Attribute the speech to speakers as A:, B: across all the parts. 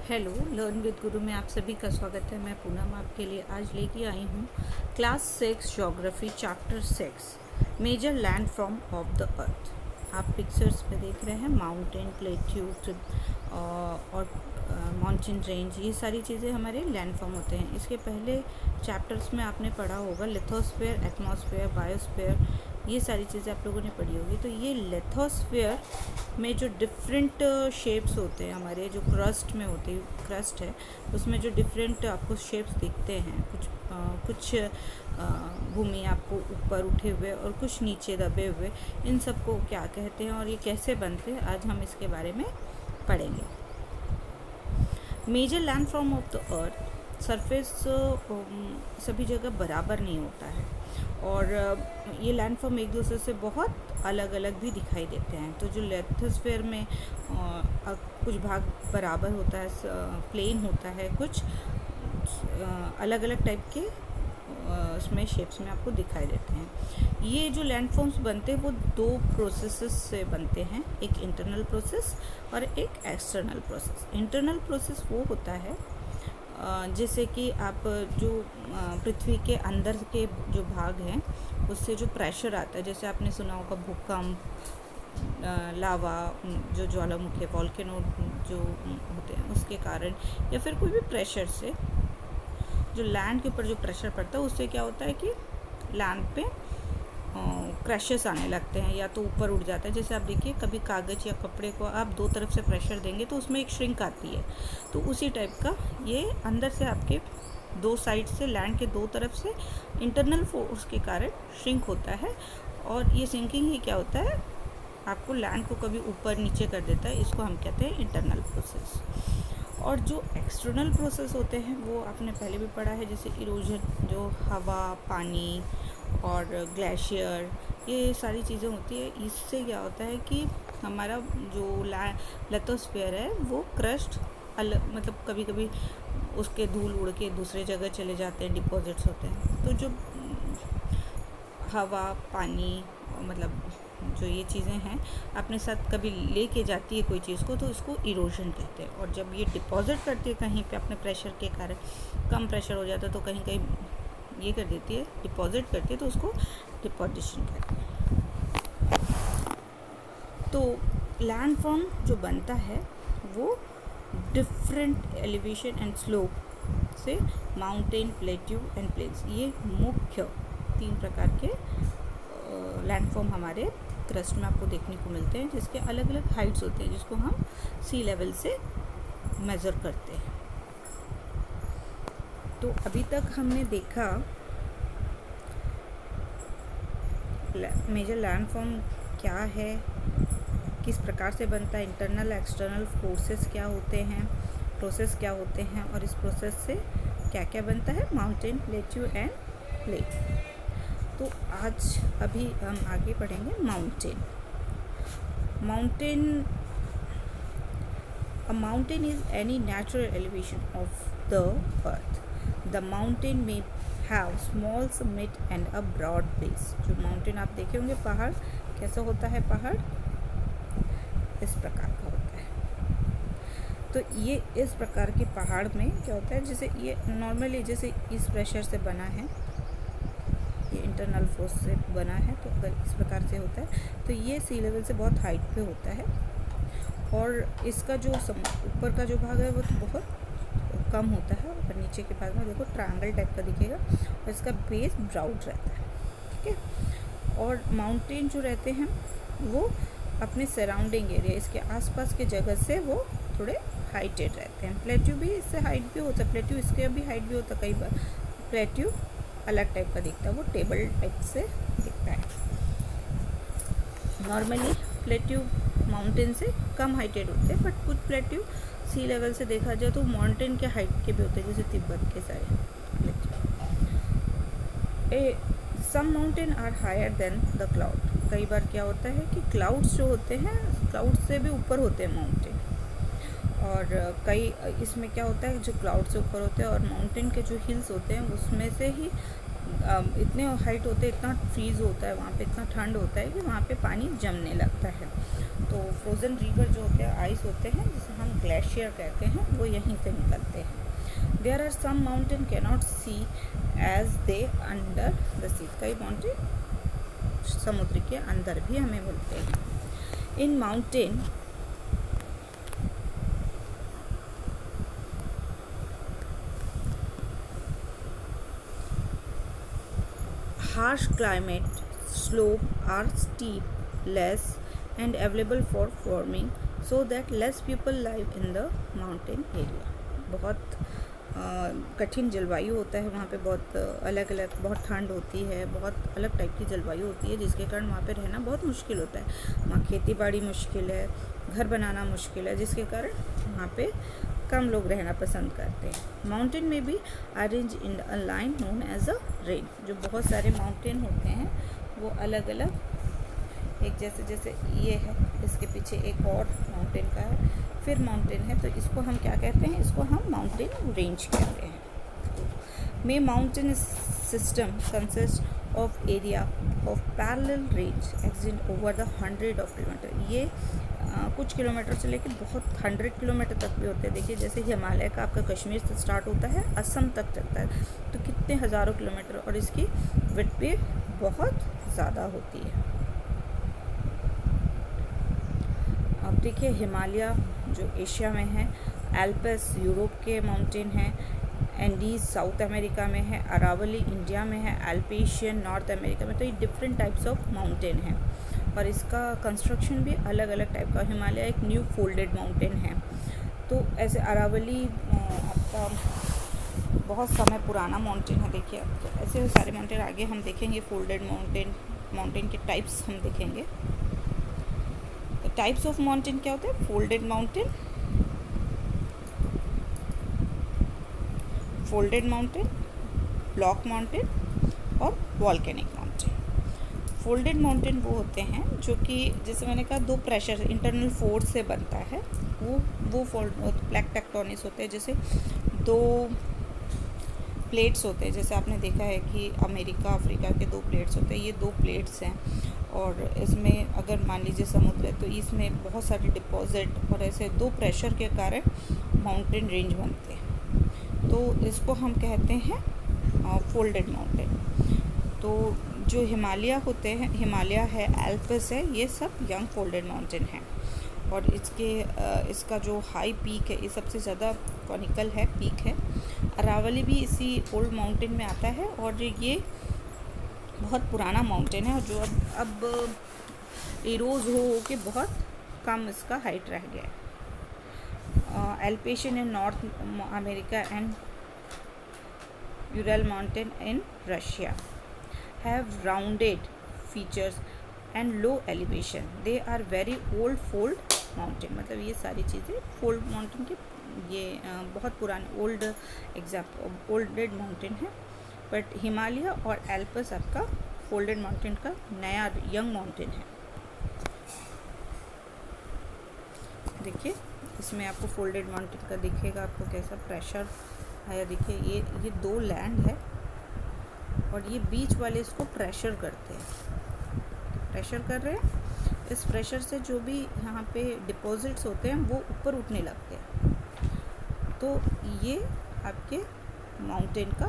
A: Hello learn with गुरु में आप सभी का स्वागत है। मैं पूनम आपके लिए आज लेके आई हूँ class 6 geography chapter 6 major land form of the earth. आप पिक्चर्स पे देख रहे हैं माउंटेन, प्लेट्यू और माउंटेन रेंज, ये सारी चीज़ें हमारे लैंड फॉर्म होते हैं। इसके पहले चैप्टर्स में आपने पढ़ा होगा लिथोस्फीयर, एटमॉस्फेयर, बायोस्फीयर, ये सारी चीज़ें आप लोगों ने पढ़ी होगी। तो ये लिथोस्फीयर में जो डिफरेंट शेप्स होते हैं, हमारे जो क्रस्ट में होती क्रस्ट है उसमें जो डिफरेंट आपको शेप्स दिखते हैं, कुछ भूमि आपको ऊपर उठे हुए और कुछ नीचे दबे हुए, इन सब को क्या कहते हैं और ये कैसे बनते हैं, आज हम इसके बारे में पढ़ेंगे। Major land form of the earth, surface सभी जगह बराबर नहीं होता है और ये लैंड फॉर्म एक दूसरे से बहुत अलग अलग भी दिखाई देते हैं। तो जो लिथोस्फीयर में कुछ भाग बराबर होता है, प्लेन होता है, कुछ अलग अलग टाइप के उसमें शेप्स में आपको दिखाई देते हैं। ये जो लैंड फॉर्म्स बनते हैं वो दो प्रोसेसेस से बनते हैं, एक इंटरनल प्रोसेस और एक एक्सटर्नल प्रोसेस। इंटरनल प्रोसेस वो होता है जैसे कि आप जो पृथ्वी के अंदर के जो भाग हैं उससे जो प्रेशर आता है, जैसे आपने सुना होगा भूकंप, लावा, जो ज्वालामुखी, वॉल्केनो जो होते हैं उसके कारण, या फिर कोई भी प्रेशर से, जो लैंड के ऊपर जो प्रेशर पड़ता है उससे क्या होता है कि लैंड पे क्रैशेस आने लगते हैं या तो ऊपर उड़ जाता है। जैसे आप देखिए कभी कागज़ या कपड़े को आप दो तरफ से प्रेशर देंगे तो उसमें एक श्रिंक आती है, तो उसी टाइप का ये अंदर से आपके दो साइड से, लैंड के दो तरफ से इंटरनल फोर्स के कारण श्रिंक होता है। और ये सिंकिंग ही क्या होता है, आपको लैंड को कभी ऊपर नीचे कर देता है। इसको हम कहते हैं इंटरनल प्रोसेस। और जो एक्सटर्नल प्रोसेस होते हैं वो आपने पहले भी पढ़ा है, जैसे इरोजन, जो हवा, पानी और ग्लेशियर, ये सारी चीज़ें होती है। इससे क्या होता है कि हमारा जो लिथोस्फीयर है वो क्रस्ट मतलब कभी कभी उसके धूल उड़ के दूसरे जगह चले जाते हैं, डिपॉजिट्स होते हैं। तो जो हवा, पानी, मतलब जो ये चीज़ें हैं अपने साथ कभी लेके जाती है कोई चीज़ को, तो इसको इरोजन कहते हैं। और जब ये डिपॉजिट करती है कहीं पे अपने प्रेशर के कारण, कम प्रेशर हो जाता है तो कहीं कहीं ये कर देती है, डिपॉजिट करती है, तो उसको डिपोजिशन कहते हैं। तो लैंड फॉर्म जो बनता है वो डिफरेंट एलिवेशन एंड स्लोप से, माउंटेन, प्लेट्यू एंड प्लेन्स, ये मुख्य 3 प्रकार के लैंड फॉर्म हमारे क्रस्ट में आपको देखने को मिलते हैं, जिसके अलग अलग हाइट्स होते हैं, जिसको हम सी लेवल से मेज़र करते हैं। तो अभी तक हमने देखा मेजर लैंड फॉर्म क्या है, किस प्रकार से बनता है, इंटरनल एक्सटर्नल फोर्सेस क्या होते हैं, प्रोसेस क्या होते हैं, और इस प्रोसेस से क्या क्या बनता है, माउंटेन, प्लेट्यू एंड प्लेन। तो आज अभी हम आगे पढ़ेंगे mountain. Mountain, a mountain is any natural elevation of the earth. The mountain may have small summit and a broad base. जो माउंटेन आप देखे होंगे, पहाड़ कैसा होता है, पहाड़ इस प्रकार का होता है। तो ये इस प्रकार के पहाड़ में क्या होता है, जैसे ये नॉर्मली जैसे इस प्रेशर से बना है, ये इंटरनल फोर्स से बना है, तो अगर इस प्रकार से होता है तो ये सी लेवल से बहुत हाइट पे होता है। और इसका जो ऊपर का जो भाग है वो तो बहुत कम होता है, और नीचे के भाग में देखो ट्रायंगल टाइप का दिखेगा, और इसका बेस ब्राउड रहता है, ठीक है। और माउंटेन जो रहते हैं वो अपने सराउंडिंग एरिया, इसके आसपास के जगह से वो थोड़े हाइटेड रहते हैं। प्लेट्यू भी इससे हाइट भी होता है, प्लेट्यू इसके भी हाइट भी होता है। कई बार प्लेट्यू अलग टाइप का दिखता है, वो टेबल टाइप से दिखता है। नॉर्मली प्लेट्यू माउंटेन से कम हाइटेड होते हैं, बट कुछ प्लेट्यू सी लेवल से देखा जाए तो माउंटेन के हाइट के भी होते हैं, जैसे तिब्बत के सारे plateau. Some mountain are higher than the cloud. कई बार क्या होता है कि क्लाउड्स जो होते हैं, क्लाउड से भी ऊपर होते हैं माउंटेन। और कई इसमें क्या होता है, जो क्लाउड से ऊपर होते हैं और माउंटेन के जो हिल्स होते हैं उसमें से ही इतने हाइट होते, इतना फ्रीज होता है वहाँ पे, इतना ठंड होता है कि वहाँ पे पानी जमने लगता है। तो फ्रोज़न रिवर जो होते हैं, आइस होते हैं, जिसे हम ग्लेशियर कहते हैं, वो यहीं से निकलते हैं। There are some mountain cannot see as they under the sea. कई माउंटेन समुद्र के अंदर भी हमें मिलते हैं। In mountain harsh climate, slope are steep, less and available for farming, so that less people live in the mountain area. बहुत कठिन जलवायु होता है वहाँ पे, बहुत अलग अलग, बहुत ठंड होती है, बहुत अलग टाइप की जलवायु होती है, जिसके कारण वहाँ पे रहना बहुत मुश्किल होता है। वहाँ खेती बाड़ी मुश्किल है, घर बनाना मुश्किल है, जिसके कारण वहाँ पे कम लोग रहना पसंद करते हैं। माउंटेन में भी arrange in a line known as a range. जो बहुत सारे माउंटेन होते हैं वो अलग अलग, एक जैसे ये है, इसके पीछे एक और माउंटेन का है, फिर माउंटेन है, तो इसको हम क्या कहते हैं? इसको हम माउंटेन रेंज कहते हैं। May mountain system consist of area of parallel range extend over the 100 of kilometre. ये कुछ किलोमीटर से लेकर बहुत 100 किलोमीटर तक भी होते हैं। देखिए, जैसे हिमालय का आपका कश्मीर से स्टार्ट होता है, असम तक चलता है, तो कितने हज़ारों किलोमीटर, और इसकी विड्थ भी बहुत ज़्यादा होती है। अब देखिए, हिमालय जो एशिया में है, एल्पस यूरोप के माउंटेन हैं, एंडीज साउथ अमेरिका में है, अरावली इंडिया में है, एल्पेशियन नॉर्थ अमेरिका में। तो ये डिफरेंट टाइप्स ऑफ माउंटेन हैं और इसका कंस्ट्रक्शन भी अलग अलग टाइप का। हिमालय एक न्यू फोल्डेड माउंटेन है। तो ऐसे अरावली आपका बहुत समय पुराना माउंटेन है। देखिए, तो ऐसे सारे माउंटेन आगे हम देखेंगे। फोल्डेड माउंटेन के टाइप्स हम देखेंगे। टाइप्स ऑफ माउंटेन क्या होते हैं? फोल्डेड माउंटेन, ब्लॉक माउंटेन और वॉल्केनिक माउंटेन। फोल्डेड माउंटेन वो होते हैं जो कि, जैसे मैंने कहा, दो प्रेशर इंटरनल फोर्स से बनता है। वो प्लेट टेक्टोनिक्स होते हैं, जैसे दो प्लेट्स होते हैं। जैसे आपने देखा है कि अमेरिका अफ्रीका के दो प्लेट्स होते हैं, ये दो प्लेट्स हैं, और इसमें अगर मान लीजिए समुद्र है, तो इसमें बहुत सारे डिपॉजिट और ऐसे दो प्रेशर के कारण माउंटेन रेंज बनते हैं। तो इसको हम कहते हैं फोल्डेड माउंटेन। तो जो हिमालय होते हैं, हिमालय है, एल्पस है, ये सब यंग फोल्डेड माउंटेन हैं। और इसका जो हाई पीक है, ये सबसे ज़्यादा कॉनिकल है, पीक है। अरावली भी इसी ओल्ड माउंटेन में आता है, और ये बहुत पुराना माउंटेन है, और जो अब इरोज हो के बहुत कम इसका हाइट रह गया है। Appalachian in North America and Ural mountain in Russia have rounded features and low elevation. They are very old fold mountain. मतलब ये सारी चीज़ें फोल्ड माउंटेन के, ये बहुत पुराने ओल्डेड माउंटेन है। बट हिमालय और एल्पस आपका फोल्डेड माउंटेन का नया यंग माउंटेन है। देखिए, इसमें आपको फोल्डेड माउंटेन का दिखेगा, आपको कैसा प्रेशर है। देखिए, ये दो लैंड है, और ये बीच वाले इसको प्रेशर करते हैं, प्रेशर कर रहे हैं। इस प्रेशर से जो भी यहाँ पे डिपॉजिट्स होते हैं वो ऊपर उठने लगते हैं। तो ये आपके माउंटेन का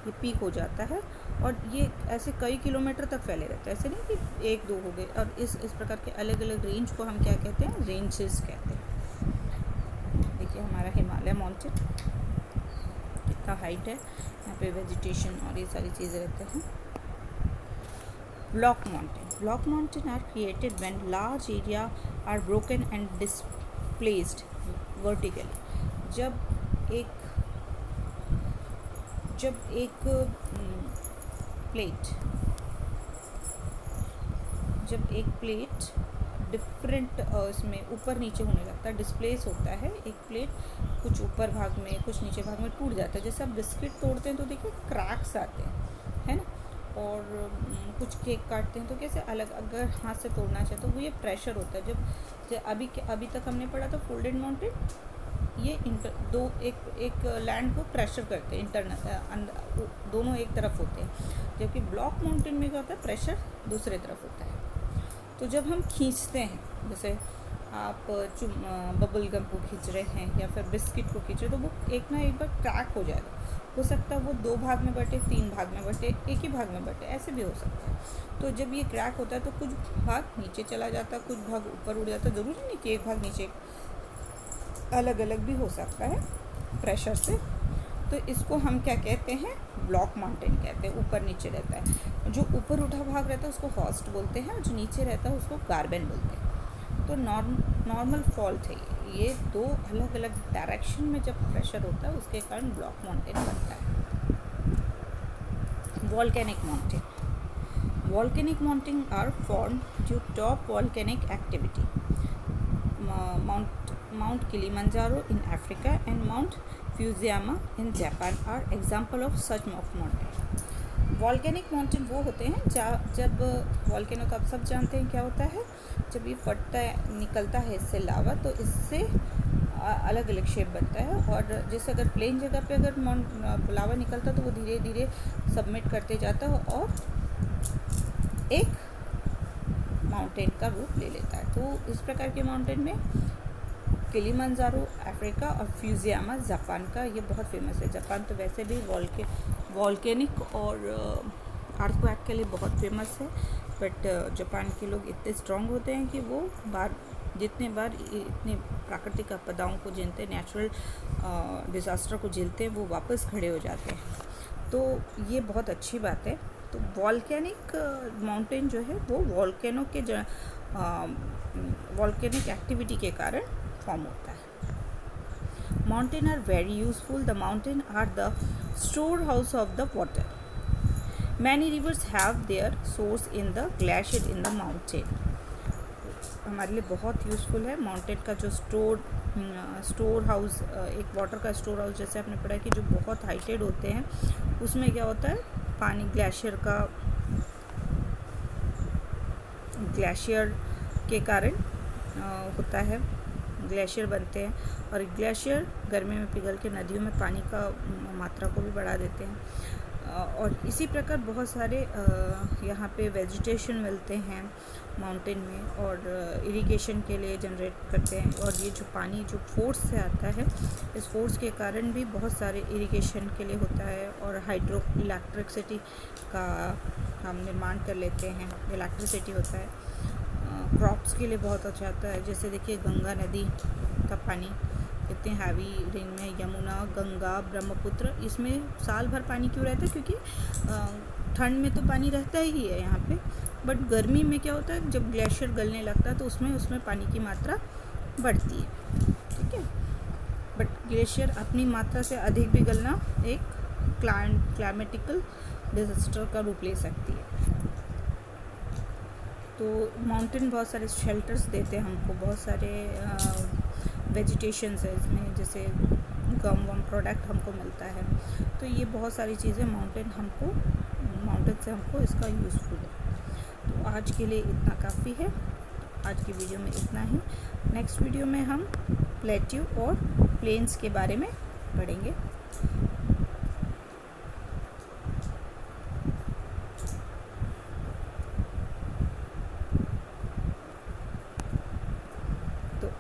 A: ये पीक हो जाता है, और ये ऐसे कई किलोमीटर तक फैले रहते हैं। ऐसे नहीं कि एक दो हो गए। और इस प्रकार के अलग अलग रेंज को हम क्या कहते हैं? रेंजेस कहते हैं। देखिए, हमारा हिमालय माउंटेन कितना हाइट है, यहाँ पे वेजिटेशन और ये सारी चीज़ें रहते हैं। Block mountain are created when large area are broken and displaced vertically. जब एक प्लेट डिफरेंट इसमें ऊपर नीचे होने लगता है, डिस्प्लेस होता है। एक प्लेट कुछ ऊपर भाग में, कुछ नीचे भाग में टूट जाता है। जैसे आप बिस्किट तोड़ते हैं तो देखिए क्रैक्स आते हैं, है ना। और कुछ केक काटते हैं तो कैसे अलग, अगर हाथ से तोड़ना चाहे तो वो ये प्रेशर होता है। जब अभी तक हमने पढ़ा था फोल्डेड माउंटेन, ये एक लैंड को प्रेशर करते हैं इंटरनल, दोनों एक तरफ होते हैं, जबकि ब्लॉक माउंटेन में क्या होता है, प्रेशर दूसरे तरफ होता है। तो जब हम खींचते हैं, जैसे आप बबल गम को खींच रहे हैं या फिर बिस्किट को खींच रहे हैं, तो वो एक ना एक बार क्रैक हो जाएगा। हो सकता है वो 2 भाग में बटे, 3 भाग में बटे, एक ही भाग में बटे, ऐसे भी हो सकता है। तो जब ये क्रैक होता है तो कुछ भाग नीचे चला जाता है, कुछ भाग ऊपर उड़ जाता है। ज़रूरी नहीं कि एक भाग नीचे, अलग अलग भी हो सकता है प्रेशर से। तो इसको हम क्या कहते हैं, ब्लॉक माउंटेन कहते हैं। ऊपर नीचे रहता है, जो ऊपर उठा भाग रहता है उसको हॉस्ट बोलते हैं, और जो नीचे रहता है उसको गार्बन बोलते हैं। तो नॉर्मल फॉल्ट है ये, 2 अलग अलग डायरेक्शन में जब प्रेशर होता है उसके कारण ब्लॉक माउंटेन बनता है। Volcanic mountain are form due to volcanic activity. Mount Kilimanjaro in Africa and mount Fujiyama in Japan are example of such mountain. Volcanic mountain वो होते हैं जब वॉल्केनो तो आप सब जानते हैं क्या होता है, जब ये फटता है, निकलता है इससे लावा, तो इससे अलग अलग शेप बनता है। और जैसे अगर प्लेन जगह पे अगर लावा निकलता तो वो धीरे धीरे सबमिट करते जाता है और एक माउंटेन का रूप ले लेता है। तो इस प्रकार के माउंटेन में किलिमंजारो अफ्रीका और फ्यूजियामा जापान का, ये बहुत फेमस है। जापान तो वैसे भी वॉल्केनिक और अर्थक्वेक के लिए बहुत फेमस है, बट जापान के लोग इतने स्ट्रांग होते हैं कि वो जितने बार इतने प्राकृतिक आपदाओं को झेलते हैं, नेचुरल डिज़ास्टर को झेलते हैं, वो वापस खड़े हो जाते हैं। तो ये बहुत अच्छी बात है। तो वॉल्केनिक माउंटेन जो है वो वॉल्केनो के वॉल्केनिक एक्टिविटी के कारण फॉर्म होता है। Mountain are very useful. The mountain are the store house of the water. Many rivers have their source in the glacier in the mountain. हमारे लिए बहुत यूज़फुल है माउंटेन का जो स्टोर हाउस, एक वाटर का स्टोर हाउस। जैसे आपने पढ़ा कि जो बहुत हाइटेड होते हैं उसमें क्या होता है, पानी ग्लेशियर के कारण होता है, ग्लेशियर बनते हैं, और ग्लेशियर गर्मी में पिघल के नदियों में पानी का मात्रा को भी बढ़ा देते हैं। और इसी प्रकार बहुत सारे यहाँ पे वेजिटेशन मिलते हैं माउंटेन में, और इरिगेशन के लिए जनरेट करते हैं। और ये जो पानी जो फोर्स से आता है, इस फोर्स के कारण भी बहुत सारे इरिगेशन के लिए होता है, और हाइड्रो इलेक्ट्रिसिटी का हम निर्माण कर लेते हैं, इलेक्ट्रिसिटी होता है। क्रॉप्स के लिए बहुत अच्छा आता है। जैसे देखिए गंगा नदी का पानी इतने हैवी रेन में, यमुना, गंगा, ब्रह्मपुत्र, इसमें साल भर पानी क्यों रहता है, क्योंकि ठंड में तो पानी रहता ही है यहाँ पे, बट गर्मी में क्या होता है, जब ग्लेशियर गलने लगता है तो उसमें पानी की मात्रा बढ़ती है, ठीक है। बट ग्लेशियर अपनी मात्रा से अधिक भी गलना एक क्लाइमेटिकल डिजास्टर का रूप ले सकती है। तो माउंटेन बहुत सारे शेल्टर्स देते हैं हमको, बहुत सारे वेजिटेशंस है इसमें, जैसे गम प्रोडक्ट हमको मिलता है। तो ये बहुत सारी चीज़ें माउंटेन से हमको इसका यूज़फुल है। तो आज के लिए इतना काफ़ी है, आज की वीडियो में इतना ही। नेक्स्ट वीडियो में हम प्लेट्यू और प्लेन्स के बारे में पढ़ेंगे।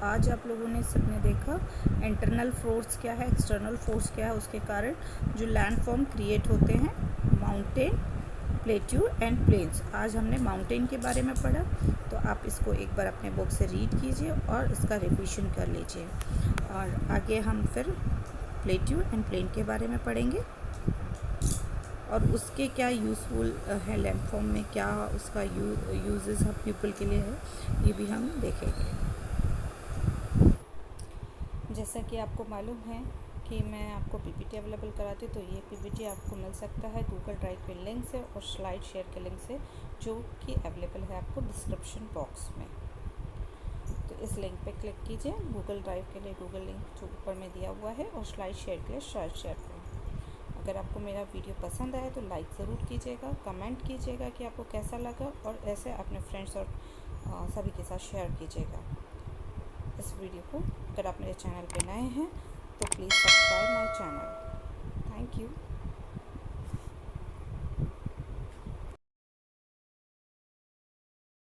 A: आज आप लोगों ने सबने देखा इंटरनल फोर्स क्या है, एक्सटर्नल फोर्स क्या है, उसके कारण जो लैंड फॉर्म क्रिएट होते हैं, माउंटेन, प्लेट्यू एंड प्लेन्स। आज हमने माउंटेन के बारे में पढ़ा, तो आप इसको एक बार अपने बुक से रीड कीजिए और इसका रिविजन कर लीजिए। और आगे हम फिर प्लेट्यू एंड प्लेन के बारे में पढ़ेंगे, और उसके क्या यूज़फुल है, लैंड फॉर्म में क्या उसका यूजेस हम पीपल के लिए है, ये भी हम देखेंगे। जैसा कि आपको मालूम है कि मैं आपको पीपीटी अवेलेबल कराती हूँ, तो ये पीपीटी आपको मिल सकता है गूगल ड्राइव के लिंक से और स्लाइड शेयर के लिंक से, जो कि अवेलेबल है आपको डिस्क्रिप्शन बॉक्स में। तो इस लिंक पे क्लिक कीजिए, गूगल ड्राइव के लिए गूगल लिंक जो ऊपर में दिया हुआ है, और स्लाइड शेयर के लिए स्लाइड शेयर करें। अगर आपको मेरा वीडियो पसंद आए तो लाइक ज़रूर कीजिएगा, कमेंट कीजिएगा कि आपको कैसा लगा, और ऐसे अपने फ्रेंड्स और सभी के साथ शेयर कीजिएगा इस वीडियो को। अगर आप मेरे चैनल पे नए हैं तो please subscribe my channel. Thank you.